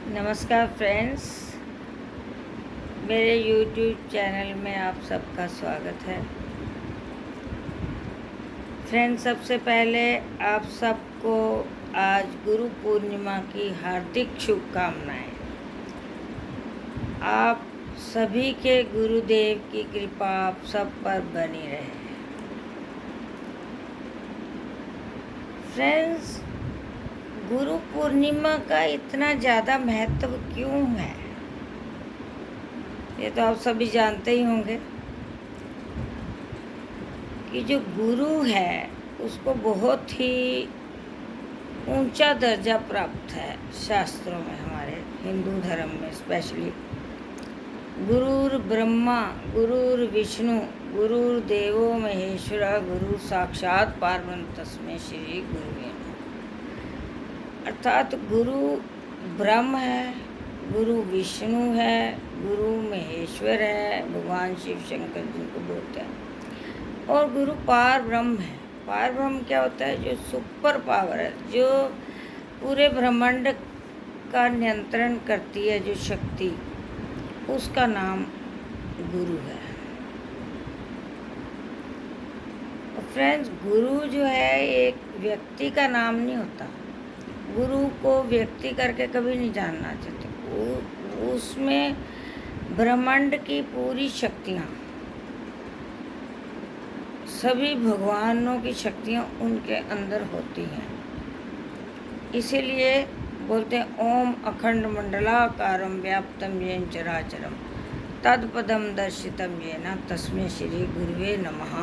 नमस्कार फ्रेंड्स, मेरे YouTube channel में आप सबका स्वागत है। फ्रेंड्स, सबसे पहले आप सबको आज गुरु पूर्णिमा की हार्दिक शुभकामनाएं। आप सभी के गुरुदेव की कृपा आप सब पर बनी रहे। फ्रेंड्स, गुरु पूर्णिमा का इतना ज़्यादा महत्व क्यों है, ये तो आप सभी जानते ही होंगे कि जो गुरु है उसको बहुत ही ऊंचा दर्जा प्राप्त है शास्त्रों में, हमारे हिंदू धर्म में स्पेशली। गुरुर ब्रह्मा गुरुर विष्णु गुरुर्देवो महेश्वरा गुरु साक्षात परब्रह्म तस्मै श्री गुरुवे नमः। अर्थात गुरु ब्रह्म है, गुरु विष्णु है, गुरु महेश्वर है, भगवान शिव शंकर जिनको बोलते हैं, और गुरु पार ब्रह्म है। पार ब्रह्म क्या होता है? जो सुपर पावर है, जो पूरे ब्रह्मांड का नियंत्रण करती है, जो शक्ति, उसका नाम गुरु है। फ्रेंड्स, गुरु जो है एक व्यक्ति का नाम नहीं होता। गुरु को व्यक्ति करके कभी नहीं जानना चाहते। उसमें ब्रह्मांड की पूरी शक्तियाँ, सभी भगवानों की शक्तियाँ उनके अंदर होती हैं। इसीलिए बोलते हैं ओम अखंड मंडलाकारं व्याप्तं येन चराचरं तत्पदं दर्शितं येन तस्मै श्री गुरुवे नमः।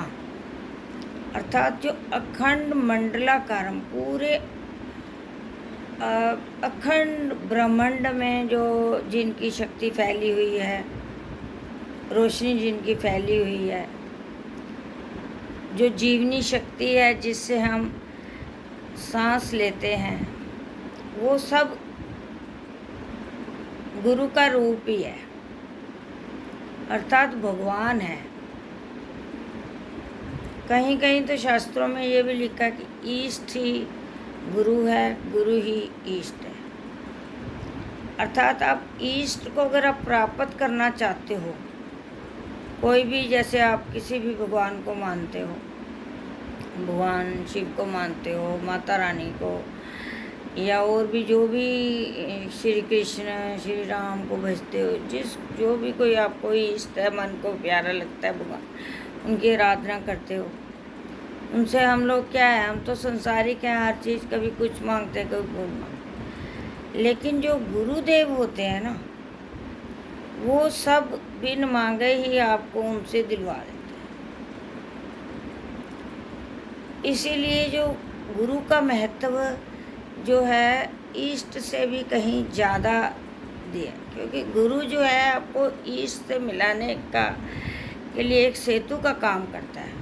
अर्थात जो अखंड मंडलाकारं, पूरे अखंड ब्रह्मांड में जो जिनकी शक्ति फैली हुई है, रोशनी जिनकी फैली हुई है, जो जीवनी शक्ति है जिससे हम सांस लेते हैं, वो सब गुरु का रूप ही है, अर्थात भगवान है। कहीं कहीं तो शास्त्रों में ये भी लिखा कि ईष्ट ही गुरु है, गुरु ही ईष्ट है। अर्थात आप ईष्ट को अगर आप प्राप्त करना चाहते हो, कोई भी, जैसे आप किसी भी भगवान को मानते हो, भगवान शिव को मानते हो, माता रानी को, या और भी जो भी श्री कृष्ण श्री राम को भजते हो, जो भी कोई आपको इष्ट है, मन को प्यारा लगता है भगवान, उनकी आराधना करते हो। उनसे हम लोग क्या है, हम तो संसारिक हैं, हर चीज़ कभी कुछ मांगते हैं, कभी कुछ मांगते। लेकिन जो गुरुदेव होते हैं ना, वो सब बिन मांगे ही आपको उनसे दिलवा देते हैं। इसीलिए जो गुरु का महत्व जो है ईष्ट से भी कहीं ज़्यादा दिया, क्योंकि गुरु जो है आपको ईष्ट से मिलाने का के लिए एक सेतु का काम करता है।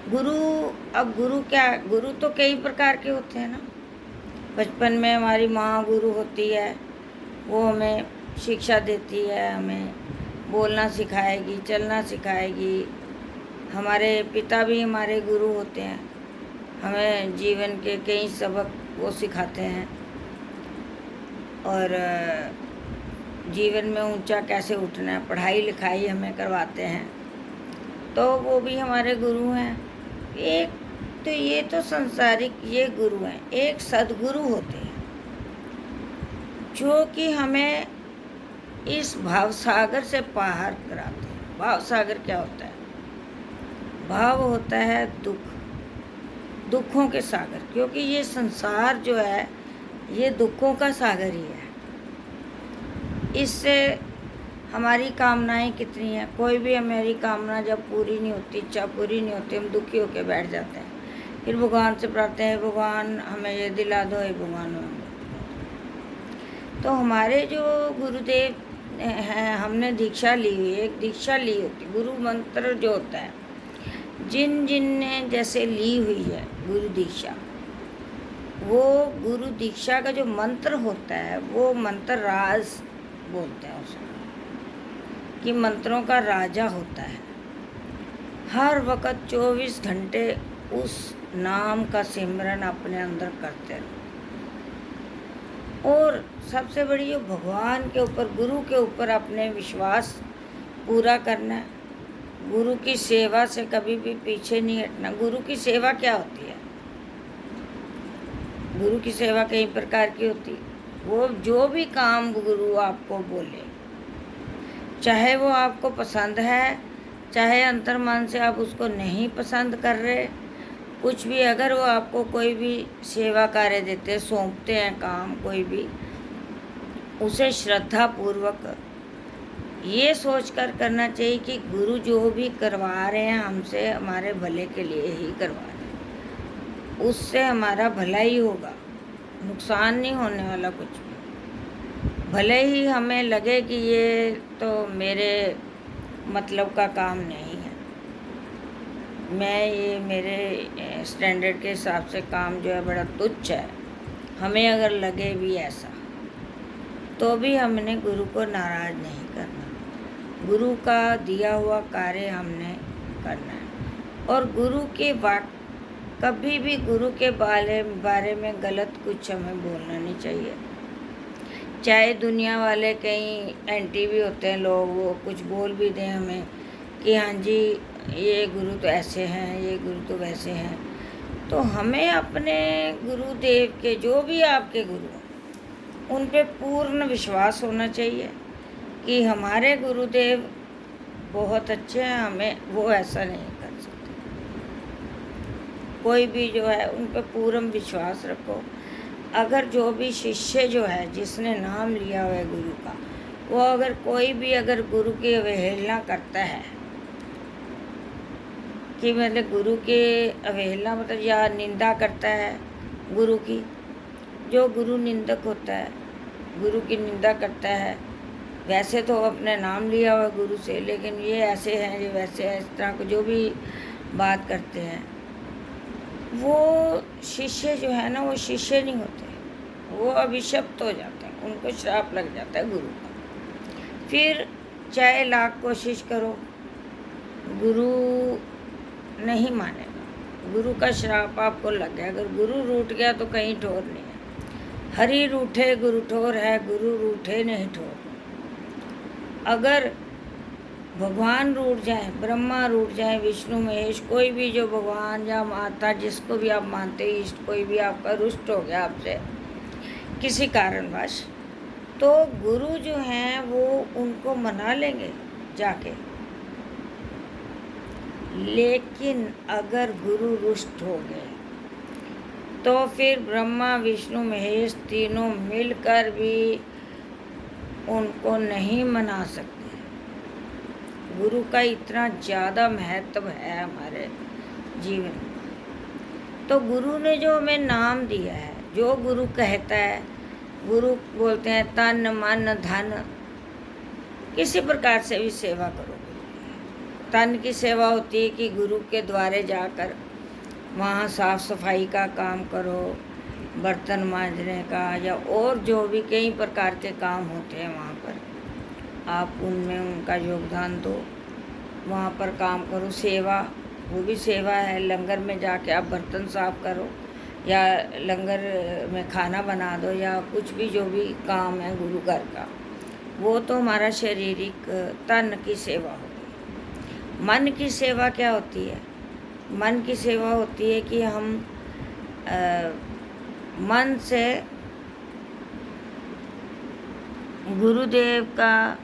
गुरु, अब गुरु क्या, गुरु तो कई प्रकार के होते हैं ना। बचपन में हमारी माँ गुरु होती है, वो हमें शिक्षा देती है, हमें बोलना सिखाएगी, चलना सिखाएगी। हमारे पिता भी हमारे गुरु होते हैं, हमें जीवन के कई सबक वो सिखाते हैं, और जीवन में ऊंचा कैसे उठना है, पढ़ाई लिखाई हमें करवाते हैं, तो वो भी हमारे गुरु हैं। एक तो ये तो संसारिक ये गुरु हैं। एक सद्गुरु होते हैं जो कि हमें इस भाव सागर से पार कराते हैं। भाव सागर क्या होता है? भाव होता है दुख, दुखों के सागर, क्योंकि ये संसार जो है ये दुखों का सागर ही है। इससे हमारी कामनाएं कितनी हैं, कोई भी हमारी कामना जब पूरी नहीं होती, इच्छा पूरी नहीं होती, हम दुखी होकर बैठ जाते हैं। फिर भगवान से प्रार्थना है, भगवान हमें ये दिला दो, हे भगवान हमें। तो हमारे जो गुरुदेव हैं, हमने दीक्षा ली हुई है, एक दीक्षा ली होती, गुरु मंत्र जो होता है, जिन ने जैसे ली हुई है गुरु दीक्षा, वो गुरु दीक्षा का जो मंत्र होता है, वो मंत्र राज बोलते हैं उसको, कि मंत्रों का राजा होता है। हर वक्त 24 घंटे उस नाम का सिमरन अपने अंदर करते रहो। और सबसे बड़ी जो भगवान के ऊपर, गुरु के ऊपर अपने विश्वास पूरा करना है। गुरु की सेवा से कभी भी पीछे नहीं हटना। गुरु की सेवा क्या होती है? गुरु की सेवा कई प्रकार की होती है। वो जो भी काम गुरु आपको बोले, चाहे वो आपको पसंद है, चाहे अंतर्मन से आप उसको नहीं पसंद कर रहे, कुछ भी, अगर वो आपको कोई भी सेवा कार्य देते, सौंपते हैं काम कोई भी, उसे श्रद्धा पूर्वक ये सोचकर करना चाहिए कि गुरु जो भी करवा रहे हैं हमसे हमारे भले के लिए ही करवा रहे हैं, उससे हमारा भला ही होगा, नुकसान नहीं होने वाला कुछ भी। भले ही हमें लगे कि ये तो मेरे मतलब का काम नहीं है, ये मेरे स्टैंडर्ड के हिसाब से काम जो है बड़ा तुच्छ है, हमें अगर लगे भी ऐसा, तो भी हमने गुरु को नाराज़ नहीं करना। गुरु का दिया हुआ कार्य हमने करना है। और गुरु के कभी भी गुरु के बारे में गलत कुछ हमें बोलना नहीं चाहिए। चाहे दुनिया वाले कहीं एंटी भी होते हैं लोग, वो कुछ बोल भी दें हमें कि हाँ जी ये गुरु तो ऐसे हैं, ये गुरु तो वैसे हैं, तो हमें अपने गुरुदेव के, जो भी आपके गुरु हैं, उन पे पूर्ण विश्वास होना चाहिए कि हमारे गुरुदेव बहुत अच्छे हैं, हमें वो ऐसा नहीं कर सकते। कोई भी जो है उन पे पूर्ण विश्वास रखो। अगर जो भी शिष्य जो है, जिसने नाम लिया हुआ है गुरु का, वो अगर कोई भी अगर गुरु की अवहेलना करता है, कि मतलब गुरु की अवहेलना मतलब या निंदा करता है गुरु की, जो गुरु निंदक होता है, गुरु की निंदा करता है, वैसे तो अपने नाम लिया हुआ गुरु से, लेकिन ये ऐसे हैं, ये वैसे हैं, इस तरह को जो भी बात करते हैं, वो शिष्य जो है ना, वो शिष्य नहीं होते, वो अभिशप्त हो जाते हैं, उनको श्राप लग जाता है गुरु का। फिर चाहे लाख कोशिश करो, गुरु नहीं मानेगा, गुरु का श्राप आपको लग गया। अगर गुरु रूठ गया तो कहीं ठोर नहीं है। हरि रूठे गुरु ठोर है, गुरु रूठे नहीं ठोर। अगर भगवान रूठ जाए, ब्रह्मा रूठ जाए, विष्णु महेश, कोई भी जो भगवान या माता जिसको भी आप मानते हैं, इष्ट कोई भी आपका रुष्ट हो गया आपसे किसी कारणवश, तो गुरु जो हैं वो उनको मना लेंगे जाके। लेकिन अगर गुरु रुष्ट हो गए तो फिर ब्रह्मा विष्णु महेश तीनों मिलकर भी उनको नहीं मना सकते। गुरु का इतना ज़्यादा महत्व है हमारे जीवन में। तो गुरु ने जो हमें नाम दिया है, जो गुरु कहता है, गुरु बोलते हैं तन मन धन, किसी प्रकार से भी सेवा करो। तन की सेवा होती है कि गुरु के द्वारे जाकर वहाँ साफ सफाई का काम करो, बर्तन मांजने का, या और जो भी कई प्रकार के काम होते हैं वहाँ पर, आप उनमें उनका योगदान दो, वहाँ पर काम करो। सेवा, वो भी सेवा है। लंगर में जाके आप बर्तन साफ करो, या लंगर में खाना बना दो, या कुछ भी जो भी काम है गुरु घर का, वो तो हमारा शारीरिक तन की सेवा होगी। मन की सेवा क्या होती है? मन की सेवा होती है कि हम मन से गुरुदेव का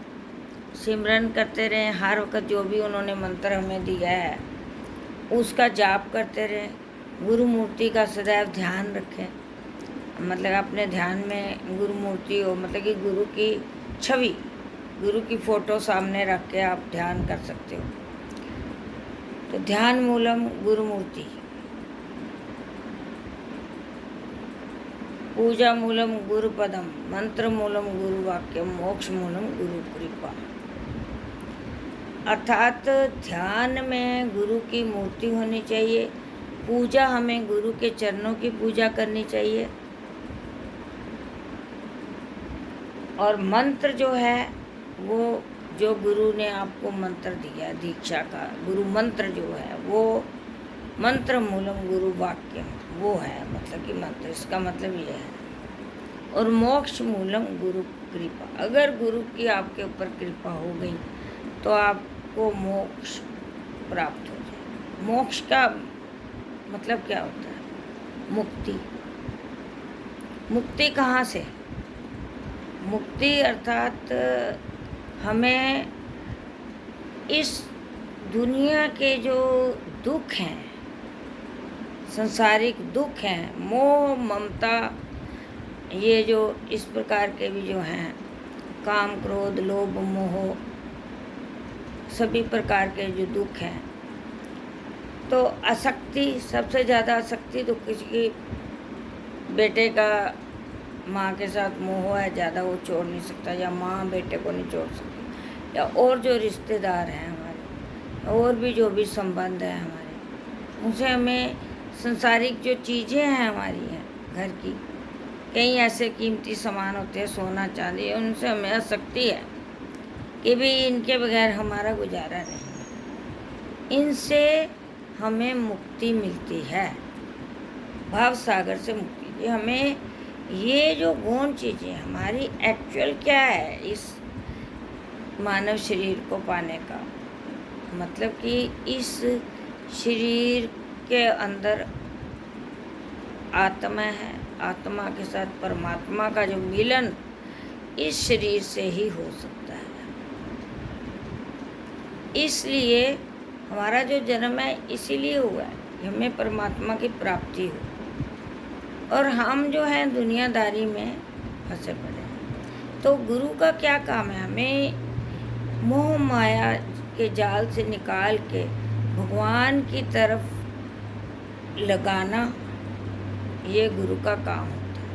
सिमरन करते रहें, हर वक्त जो भी उन्होंने मंत्र हमें दिया है उसका जाप करते रहें, गुरु मूर्ति का सदैव ध्यान रखें। मतलब अपने ध्यान में गुरु मूर्ति हो, मतलब कि गुरु की छवि, गुरु की फ़ोटो सामने रख के आप ध्यान कर सकते हो। तो ध्यान मूलम गुरु मूर्ति, पूजा मूलम गुरु पदम, मंत्र मूलम गुरु वाक्य, मोक्ष मूलम गुरु कृपा। अर्थात ध्यान में गुरु की मूर्ति होनी चाहिए, पूजा हमें गुरु के चरणों की पूजा करनी चाहिए, और मंत्र जो है वो जो गुरु ने आपको मंत्र दिया दीक्षा का, गुरु मंत्र जो है वो मंत्र मूलम गुरु वाक्य, वो है मतलब कि मंत्र, इसका मतलब ये है। और मोक्ष मूलम गुरु कृपा। अगर गुरु की आपके ऊपर कृपा हो गई तो आपको मोक्ष प्राप्त हो जाए। मोक्ष का मतलब क्या होता है? मुक्ति। मुक्ति कहाँ से? मुक्ति अर्थात हमें इस दुनिया के जो दुख हैं, सांसारिक दुख हैं, मोह ममता, ये जो इस प्रकार के भी जो हैं, काम क्रोध लोभ मोह, सभी प्रकार के जो दुख हैं, तो आसक्ति, सबसे ज़्यादा आसक्ति तो किसी बेटे का माँ के साथ मोह है ज़्यादा, वो छोड़ नहीं सकता, या माँ बेटे को नहीं छोड़ सकती, या और जो रिश्तेदार हैं हमारे, और भी जो भी संबंध है हमारे, उनसे हमें संसारिक जो चीज़ें हैं हमारी हैं घर की, कई ऐसे कीमती सामान होते हैं, सोना चांदी, उनसे हमें आसक्ति है कि भी इनके बगैर हमारा गुजारा नहीं है। इनसे हमें मुक्ति मिलती है, भाव सागर से मुक्ति। ये हमें ये जो गौण चीज़ें हमारी एक्चुअल क्या है इस मानव शरीर को पाने का, मतलब कि इस शरीर के अंदर आत्मा है, आत्मा के साथ परमात्मा का जो मिलन इस शरीर से ही हो सकता है। इसलिए हमारा जो जन्म है इसीलिए हुआ है कि हमें परमात्मा की प्राप्ति हो, और हम जो हैं दुनियादारी में फंसे पड़े हैं। तो गुरु का क्या काम है? हमें मोह माया के जाल से निकाल के भगवान की तरफ लगाना, ये गुरु का काम होता है।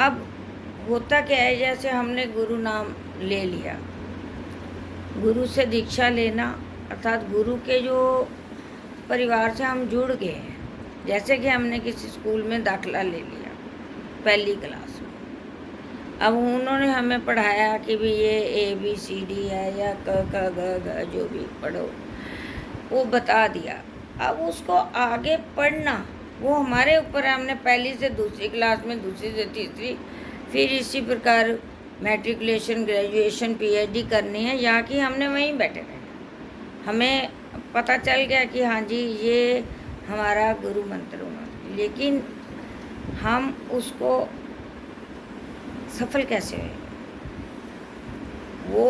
अब होता क्या है, जैसे हमने गुरु नाम ले लिया, गुरु से दीक्षा लेना अर्थात गुरु के जो परिवार से हम जुड़ गए हैं। जैसे कि हमने किसी स्कूल में दाखिला ले लिया पहली क्लास में, अब उन्होंने हमें पढ़ाया कि भी ये ABCD है या क ख ग घ जो भी पढ़ो वो बता दिया। अब उसको आगे पढ़ना वो हमारे ऊपर है, हमने पहली से दूसरी क्लास में, दूसरी से तीसरी, फिर इसी प्रकार मैट्रिकुलेशन ग्रेजुएशन PhD करनी है, यहाँ की हमने वहीं बैठे रहना। हमें पता चल गया कि हाँ जी ये हमारा गुरु मंत्र होना, लेकिन हम उसको सफल कैसे होंगे? वो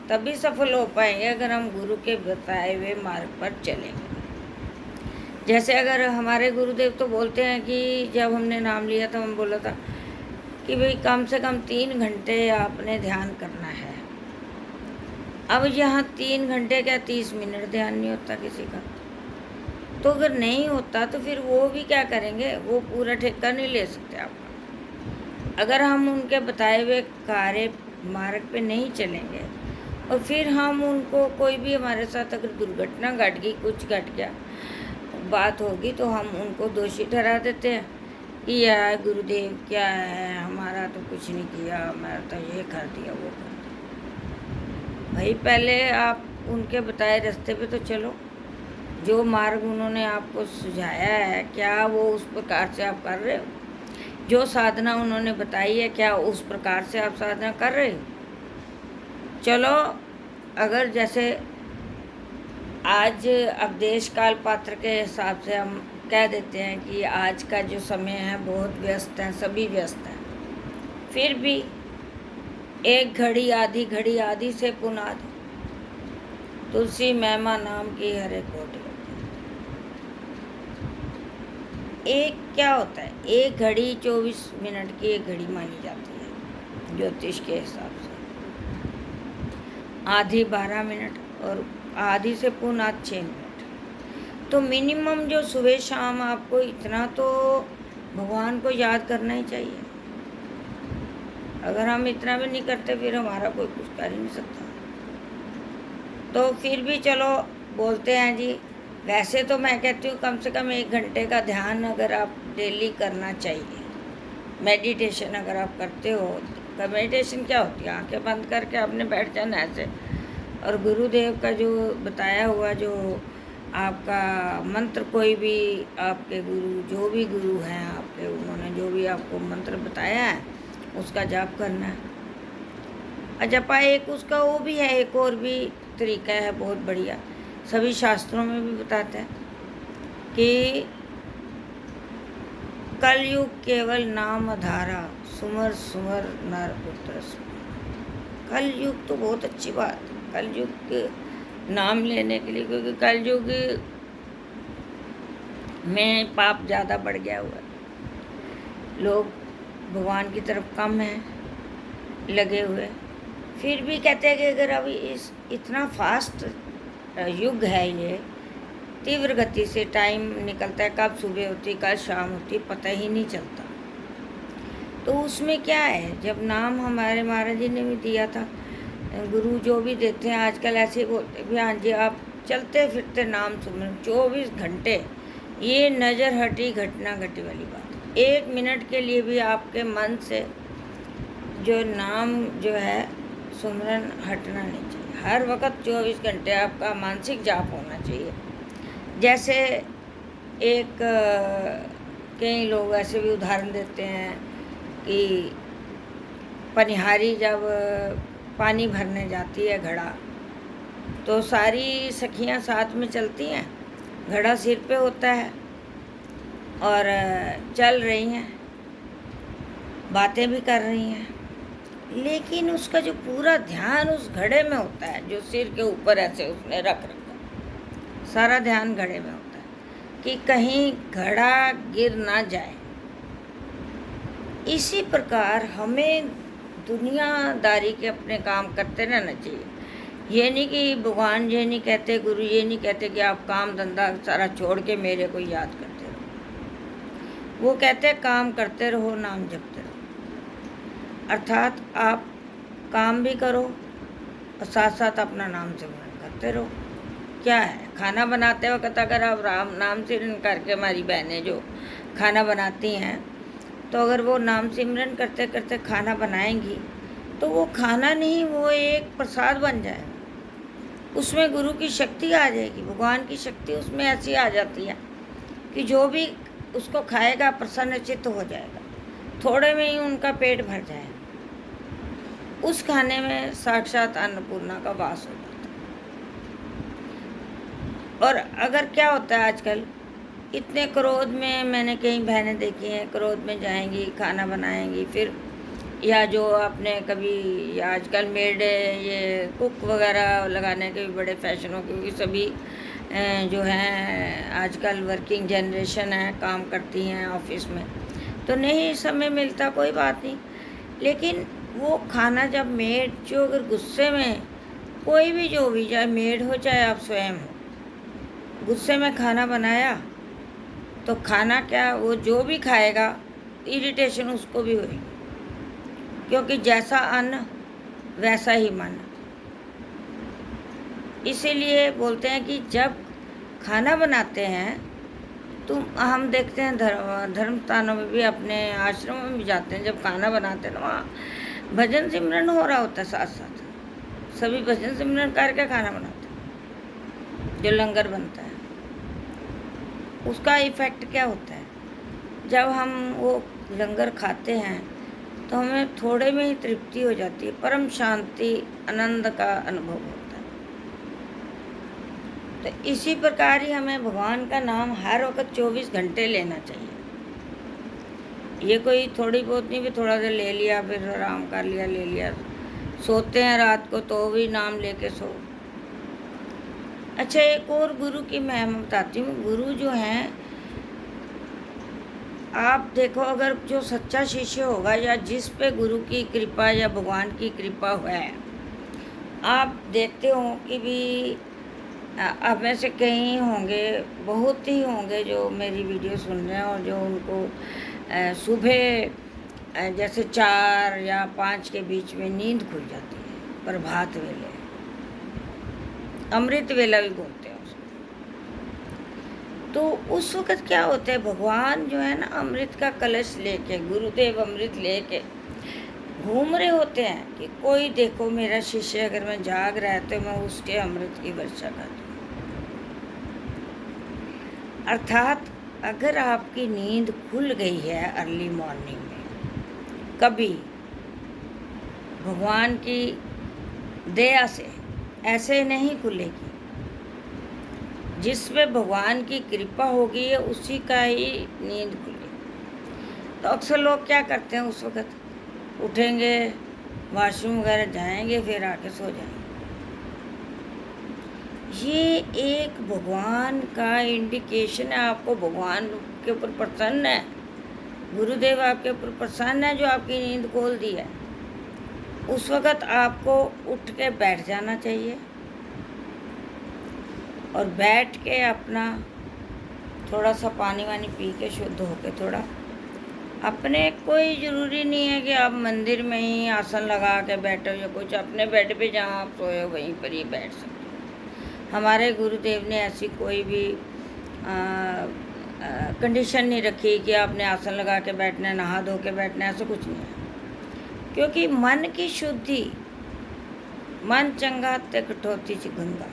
तभी सफल हो पाएंगे अगर हम गुरु के बताए हुए मार्ग पर चलेंगे। जैसे अगर हमारे गुरुदेव तो बोलते हैं कि जब हमने नाम लिया था हम बोला था कि भाई कम से कम 3 घंटे आपने ध्यान करना है। अब यहाँ 3 घंटे क्या 30 मिनट ध्यान नहीं होता किसी का, तो अगर नहीं होता तो फिर वो भी क्या करेंगे, वो पूरा ठेका नहीं ले सकते आपका। अगर हम उनके बताए हुए कार्य मार्ग पे नहीं चलेंगे और फिर हम उनको, कोई भी हमारे साथ अगर दुर्घटना घट गई, कुछ घट गया, बात होगी, तो हम उनको दोषी ठहरा देते हैं कि यार गुरुदेव क्या है, हमारा तो कुछ नहीं किया, मैं तो ये कर दिया वो कर दिया। भाई पहले आप उनके बताए रास्ते पे तो चलो, जो मार्ग उन्होंने आपको सुझाया है क्या वो उस प्रकार से आप कर रहे हो? जो साधना उन्होंने बताई है क्या उस प्रकार से आप साधना कर रहे हो? चलो अगर जैसे आज अब देश काल पात्र के हिसाब से हम कह देते हैं कि आज का जो समय है बहुत व्यस्त है, सभी व्यस्त हैं, फिर भी एक घड़ी आधी से पुनाद, तुलसी महिमा नाम की हरे कोटि। एक क्या होता है, एक घड़ी 24 मिनट की एक घड़ी मानी जाती है ज्योतिष के हिसाब से, आधी 12 मिनट और आधी से पुनाद 6 मिनट। तो मिनिमम जो सुबह शाम आपको इतना तो भगवान को याद करना ही चाहिए। अगर हम इतना भी नहीं करते फिर हमारा कोई कुछ कर ही नहीं सकता। तो फिर भी चलो बोलते हैं जी, वैसे तो मैं कहती हूँ कम से कम 1 घंटे का ध्यान अगर आप डेली करना चाहिए। मेडिटेशन अगर आप करते हो, तो मेडिटेशन क्या होती है, आंखें बंद करके आपने बैठ जाना ऐसे, और गुरुदेव का जो बताया हुआ जो आपका मंत्र कोई भी, आपके गुरु जो भी गुरु हैं आपके, उन्होंने जो भी आपको मंत्र बताया है उसका जाप करना है। जपा एक उसका वो भी है, एक और भी तरीका है बहुत बढ़िया, सभी शास्त्रों में भी बताता है कि कलयुग केवल नाम धारा, सुमर सुमर नर पुत्र सुमर। कलयुग तो बहुत अच्छी बात है, कलयुग के नाम लेने के लिए, क्योंकि कलयुग में पाप ज़्यादा बढ़ गया हुआ है, लोग भगवान की तरफ कम हैं लगे हुए। फिर भी कहते हैं कि अगर अभी इस इतना फास्ट युग है, ये तीव्र गति से टाइम निकलता है, कब सुबह होती कब शाम होती पता ही नहीं चलता। तो उसमें क्या है, जब नाम हमारे महाराज जी ने भी दिया था, गुरु जो भी देते हैं आजकल ऐसे बोलते भी, हाँ जी आप चलते फिरते नाम सुन 24 घंटे, ये नज़र हटी घटना घटी वाली बात। 1 मिनट के लिए भी आपके मन से जो नाम जो है सुमरन हटना नहीं चाहिए। हर वक्त 24 घंटे आपका मानसिक जाप होना चाहिए। जैसे एक कई लोग ऐसे भी उदाहरण देते हैं कि पनिहारी जब पानी भरने जाती है घड़ा, तो सारी सखियां साथ में चलती हैं, घड़ा सिर पे होता है और चल रही हैं, बातें भी कर रही हैं, लेकिन उसका जो पूरा ध्यान उस घड़े में होता है, जो सिर के ऊपर ऐसे उसने रख रखा, सारा ध्यान घड़े में होता है कि कहीं घड़ा गिर ना जाए। इसी प्रकार हमें दुनियादारी के अपने काम करते रहना चाहिए। ये नहीं कि भगवान ये नहीं कहते, गुरु ये नहीं कहते कि आप काम धंधा सारा छोड़ के मेरे को याद करते रहो। वो कहते काम करते रहो, नाम जपते रहो। अर्थात आप काम भी करो और साथ साथ अपना नाम सिमरन करते रहो। क्या है, खाना बनाते वक्त अगर आप राम नाम सिमरन करके, हमारी बहनें जो खाना बनाती हैं, तो अगर वो नाम सिमरन करते करते खाना बनाएंगी तो वो खाना नहीं, वो एक प्रसाद बन जाएगा। उसमें गुरु की शक्ति आ जाएगी, भगवान की शक्ति उसमें ऐसी आ जाती है कि जो भी उसको खाएगा प्रसन्नचित्त हो जाएगा, थोड़े में ही उनका पेट भर जाएगा। उस खाने में साक्षात अन्नपूर्णा का वास हो जाता है। और अगर क्या होता है आजकल, इतने क्रोध में, मैंने कई बहनें देखी हैं, क्रोध में जाएंगी खाना बनाएंगी, फिर या जो आपने कभी, या आजकल मेड ये कुक वगैरह लगाने के भी बड़े फैशन हो, क्योंकि सभी जो हैं आजकल वर्किंग जनरेशन है, काम करती हैं ऑफिस में, तो नहीं समय मिलता, कोई बात नहीं। लेकिन वो खाना जब मेड जो अगर गुस्से में, कोई भी जो भी, चाहे मेड हो चाहे आप स्वयं हो, गुस्से में खाना बनाया, तो खाना क्या, वो जो भी खाएगा इरिटेशन उसको भी होगी, क्योंकि जैसा अन्न वैसा ही मन। इसीलिए बोलते हैं कि जब खाना बनाते हैं, तो हम देखते हैं धर्म स्थानों में भी, अपने आश्रमों में भी जाते हैं, जब खाना बनाते हैं ना, वहाँ भजन सिमरन हो रहा होता है, साथ साथ सभी भजन सिमरन करके खाना बनाते हैं। जो लंगर बनता है उसका इफ़ेक्ट क्या होता है, जब हम वो लंगर खाते हैं तो हमें थोड़े में ही तृप्ति हो जाती है, परम शांति आनंद का अनुभव होता है। तो इसी प्रकार ही हमें भगवान का नाम हर वक्त 24 घंटे लेना चाहिए। ये कोई थोड़ी बहुत नहीं भी थोड़ा सा ले लिया फिर आराम कर लिया, ले लिया। सोते हैं रात को तो भी नाम लेके सो। अच्छा, एक और गुरु की मैं बताती हूँ। गुरु जो हैं, आप देखो, अगर जो सच्चा शिष्य होगा या जिस पे गुरु की कृपा या भगवान की कृपा है, आप देखते हो कि भी आप में से कई होंगे, बहुत ही होंगे जो मेरी वीडियो सुन रहे हैं और जो उनको सुबह जैसे 4 या 5 के बीच में नींद खुल जाती है, प्रभात वेले, अमृत वेला भी बोलते हैं उसको। तो उस वक़्त क्या होता है, भगवान जो है ना अमृत का कलश लेके, गुरुदेव अमृत लेके घूम रहे होते हैं कि कोई देखो मेरा शिष्य अगर मैं जाग रहा है तो मैं उसके अमृत की वर्षा कर दूँ। अर्थात अगर आपकी नींद खुल गई है अर्ली मॉर्निंग में, कभी भगवान की दया से ऐसे नहीं खुलेगी, जिस पे भगवान की कृपा होगी है उसी का ही नींद खुलेगी। तो अक्सर लोग क्या करते हैं, उस वक़्त उठेंगे, वॉशरूम वगैरह जाएंगे, फिर आके सो जाएंगे। ये एक भगवान का इंडिकेशन है, आपको भगवान के ऊपर प्रसन्न है, गुरुदेव आपके ऊपर प्रसन्न है जो आपकी नींद खोल दी है। उस वक़्त आपको उठ के बैठ जाना चाहिए और बैठ के अपना थोड़ा सा पानी वानी पी के शुद्ध होके, थोड़ा अपने, कोई ज़रूरी नहीं है कि आप मंदिर में ही आसन लगा के बैठो या कुछ, अपने बेड पे जहाँ आप सोए वहीं पर ही बैठ सकते हो। हमारे गुरुदेव ने ऐसी कोई भी कंडीशन नहीं रखी कि आपने आसन लगा के बैठना है, नहा धो के बैठना है, ऐसा कुछ नहीं है। क्योंकि मन की शुद्धि, मन चंगा ते कटौती च गंगा,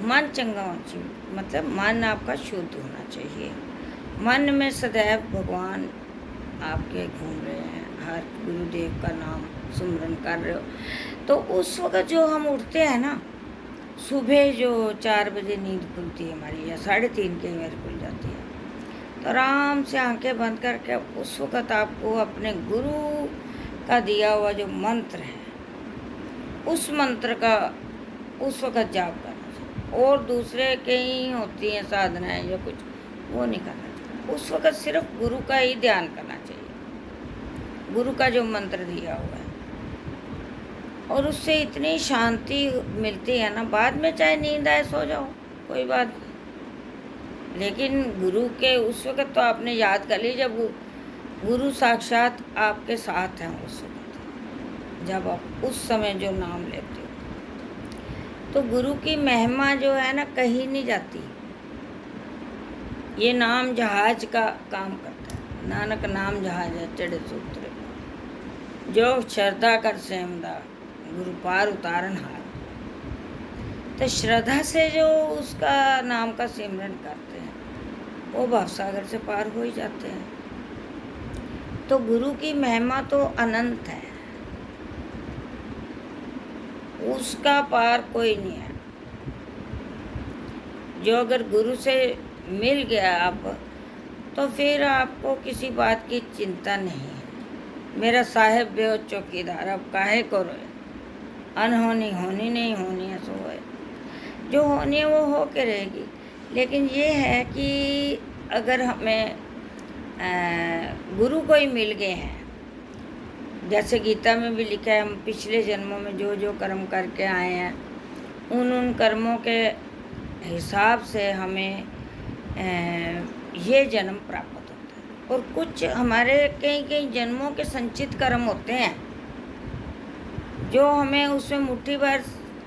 मन चंगा होना चाहिए, मतलब मन आपका शुद्ध होना चाहिए। मन में सदैव भगवान आपके घूम रहे हैं, हर गुरुदेव का नाम सुमरन कर रहे हो। तो उस वक़्त जो हम उठते हैं ना, सुबह जो 4 बजे नींद खुलती है हमारी, या 3:30 के मेरे खुल जाती है, तो आराम से आंखें बंद करके उस वक़्त आपको अपने गुरु का दिया हुआ जो मंत्र है, उस मंत्र का उस वक़्त जाप करना चाहिए। और दूसरे कई होती हैं साधनाएं या कुछ, वो नहीं करना चाहिए। उस वक़्त सिर्फ गुरु का ही ध्यान करना चाहिए, गुरु का जो मंत्र दिया हुआ है, और उससे इतनी शांति मिलती है ना, बाद में चाहे नींद आए सो जाओ, कोई बात नहीं। लेकिन गुरु के उस वक़्त तो आपने याद कर ली, जब गुरु साक्षात आपके साथ हैं उस वक़्त, जब आप उस समय जो नाम लेते हो, तो गुरु की महिमा जो है ना कहीं नहीं जाती। ये नाम जहाज का काम करता है, नानक नाम जहाज है चढ़े सूत्र, जो श्रद्धा कर सेमदा गुरु पार उतारन हार। तो श्रद्धा से जो उसका नाम का सिमरन करते हैं, वो भवसागर से पार हो ही जाते हैं। तो गुरु की महिमा तो अनंत है, उसका पार कोई नहीं है। जो अगर गुरु से मिल गया आप, तो फिर आपको किसी बात की चिंता नहीं है। मेरा साहेब बेहो चौकीदार, अब काहे को रोए, अनहोनी होनी नहीं होनी है सो है, जो होनी है वो हो के रहेगी। लेकिन ये है कि अगर हमें गुरु को ही मिल गए हैं, जैसे गीता में भी लिखा है, हम पिछले जन्मों में जो जो कर्म करके आए हैं, उन कर्मों के हिसाब से हमें ये जन्म प्राप्त होता है। और कुछ हमारे कई कई जन्मों के संचित कर्म होते हैं, जो हमें उसमें मुट्ठी भर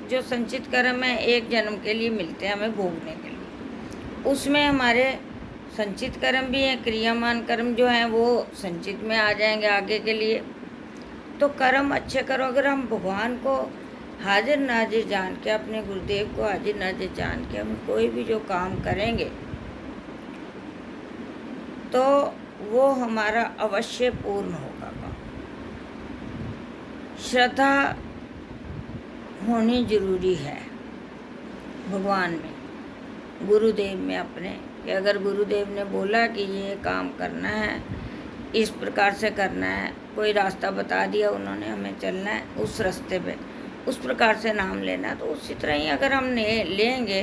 जो संचित कर्म है एक जन्म के लिए मिलते हैं हमें भोगने के लिए। उसमें हमारे संचित कर्म भी हैं, क्रियामान कर्म जो हैं वो संचित में आ जाएंगे आगे के लिए। तो कर्म अच्छे करो। अगर हम भगवान को हाजिर नाजिर जान के, अपने गुरुदेव को हाजिर नाजिर जान के हम कोई भी जो काम करेंगे, तो वो हमारा अवश्य पूर्ण होगा काम। श्रद्धा होनी जरूरी है भगवान में, गुरुदेव में अपने, कि अगर गुरुदेव ने बोला कि ये काम करना है, इस प्रकार से करना है, कोई रास्ता बता दिया उन्होंने, हमें चलना है उस रास्ते पे, उस प्रकार से नाम लेना है, तो उसी तरह ही अगर हम लेंगे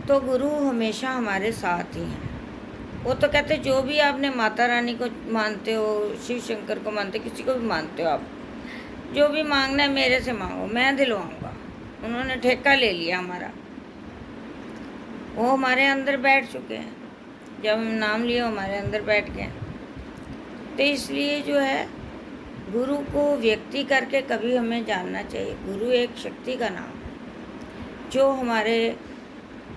तो गुरु हमेशा हमारे साथ ही हैं। वो तो कहते जो भी आपने माता रानी को मानते हो, शिव शंकर को मानते, किसी को भी मानते हो, आप जो भी मांगना है मेरे से मांगो, मैं दिलवाऊंगा। उन्होंने ठेका ले लिया हमारा, वो हमारे अंदर बैठ चुके हैं। जब हम नाम लिए हमारे अंदर बैठ गए। तो इसलिए जो है गुरु को व्यक्ति करके कभी हमें जानना चाहिए। गुरु एक शक्ति का नाम है जो हमारे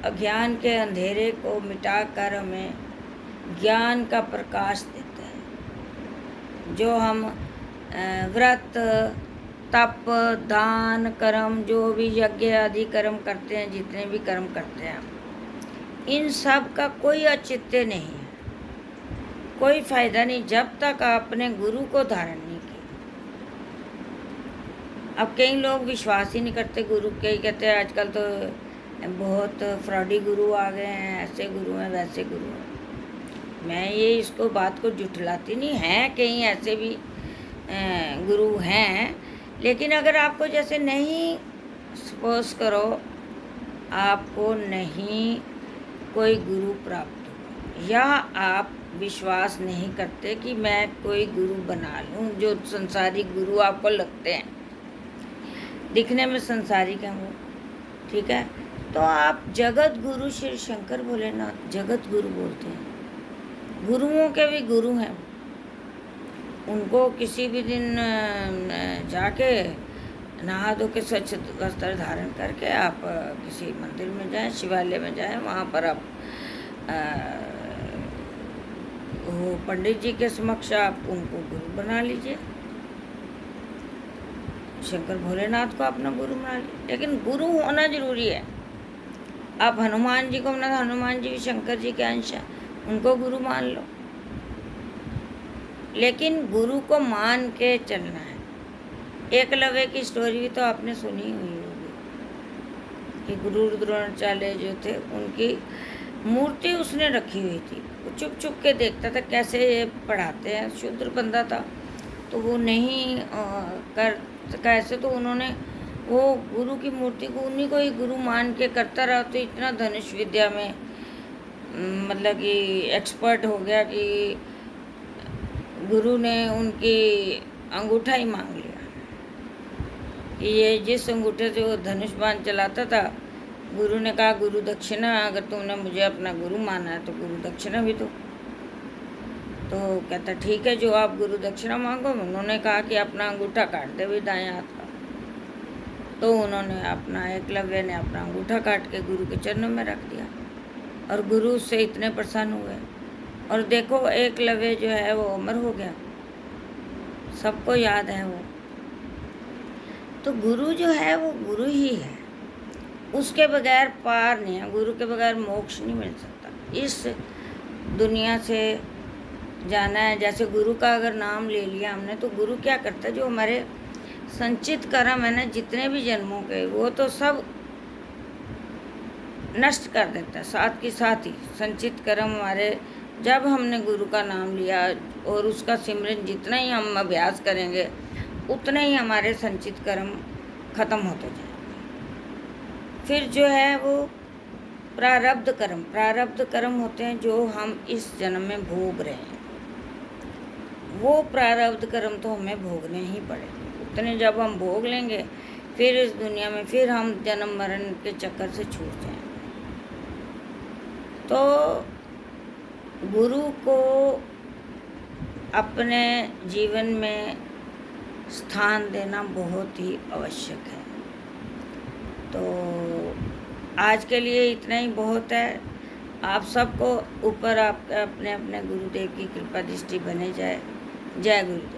अज्ञान के अंधेरे को मिटाकर हमें ज्ञान का प्रकाश देता है। जो हम व्रत, तप, दान, कर्म, जो भी यज्ञ आदि कर्म करते हैं, जितने भी कर्म करते हैं, इन सब का कोई औचित्य नहीं है, कोई फायदा नहीं जब तक आपने गुरु को धारण नहीं किया। अब कई लोग विश्वास ही नहीं करते गुरु के, ही कहते हैं आजकल तो बहुत फ्रॉडी गुरु आ गए हैं, ऐसे गुरु हैं वैसे गुरु हैं। मैं ये इसको बात को जुठलाती नहीं है, कहीं ऐसे भी गुरु हैं, लेकिन अगर आपको जैसे नहीं, सपोज करो आपको नहीं कोई गुरु प्राप्त हो, या आप विश्वास नहीं करते कि मैं कोई गुरु बना लूँ, जो संसारी गुरु आपको लगते हैं, दिखने में संसारिक हैं वो, ठीक है, तो आप जगत गुरु श्री शंकर भोलेनाथ जगत गुरु बोलते हैं। गुरुओं के भी गुरु हैं, उनको किसी भी दिन जाके नहा धो के स्वच्छ वस्त्र धारण करके आप किसी मंदिर में जाएं, शिवालय में जाएं, वहाँ पर आप वो पंडित जी के समक्ष आप उनको गुरु बना लीजिए, शंकर भोलेनाथ को अपना गुरु बना लीजिए। लेकिन गुरु होना जरूरी है। आप हनुमान जी को बना, हनुमान जी भी शंकर जी के अंश हैं, उनको गुरु मान लो, लेकिन गुरु को मान के चलना है। एकलव्य की स्टोरी भी तो आपने सुनी हुई होगी कि गुरु द्रोणाचार्य जो थे, उनकी मूर्ति उसने रखी हुई थी, वो चुप चुप के देखता था कैसे ये पढ़ाते हैं। शूद्र बंदा था तो वो नहीं कर कैसे, तो उन्होंने वो गुरु की मूर्ति को उन्हीं को ही गुरु मान के करता रहा, तो इतना धनुष विद्या में मतलब कि एक्सपर्ट हो गया कि गुरु ने उनकी अंगूठा ही मांग लिया कि ये जिस अंगूठे से वो धनुष बाण चलाता था, गुरु ने कहा गुरु दक्षिणा, अगर तुमने मुझे अपना गुरु माना है तो गुरु दक्षिणा भी दो। तो कहता ठीक है, जो आप गुरु दक्षिणा मांगो। उन्होंने कहा कि अपना अंगूठा काट दे भी दाएं हाथ का, तो उन्होंने अपना एकलव्य ने अपना अंगूठा काट के गुरु के चरणों में रख दिया, और गुरु उससे इतने प्रसन्न हुए, और देखो एकलव्य जो है वो अमर हो गया, सबको याद है वो। तो गुरु जो है वो गुरु ही है, उसके बगैर पार नहीं है, गुरु के बगैर मोक्ष नहीं मिल सकता। इस दुनिया से जाना है, जैसे गुरु का अगर नाम ले लिया हमने, तो गुरु क्या करता है, जो हमारे संचित कर्म है ना, जितने भी जन्मों के, वो तो सब नष्ट कर देता है साथ के साथ ही। संचित कर्म हमारे, जब हमने गुरु का नाम लिया और उसका सिमरन जितना ही हम अभ्यास करेंगे, उतने ही हमारे संचित कर्म खत्म होते जाएंगे। फिर जो है वो प्रारब्ध कर्म होते हैं जो हम इस जन्म में भोग रहे हैं, वो प्रारब्ध कर्म तो हमें भोगने ही पड़ेंगे। उतने जब हम भोग लेंगे, फिर इस दुनिया में फिर हम जन्म मरण के चक्कर से छूट जाएंगे। तो गुरु को अपने जीवन में स्थान देना बहुत ही आवश्यक है। तो आज के लिए इतना ही बहुत है। आप सबको ऊपर आपके अपने अपने गुरुदेव की कृपा दृष्टि बने जाए। जय गुरुदेव।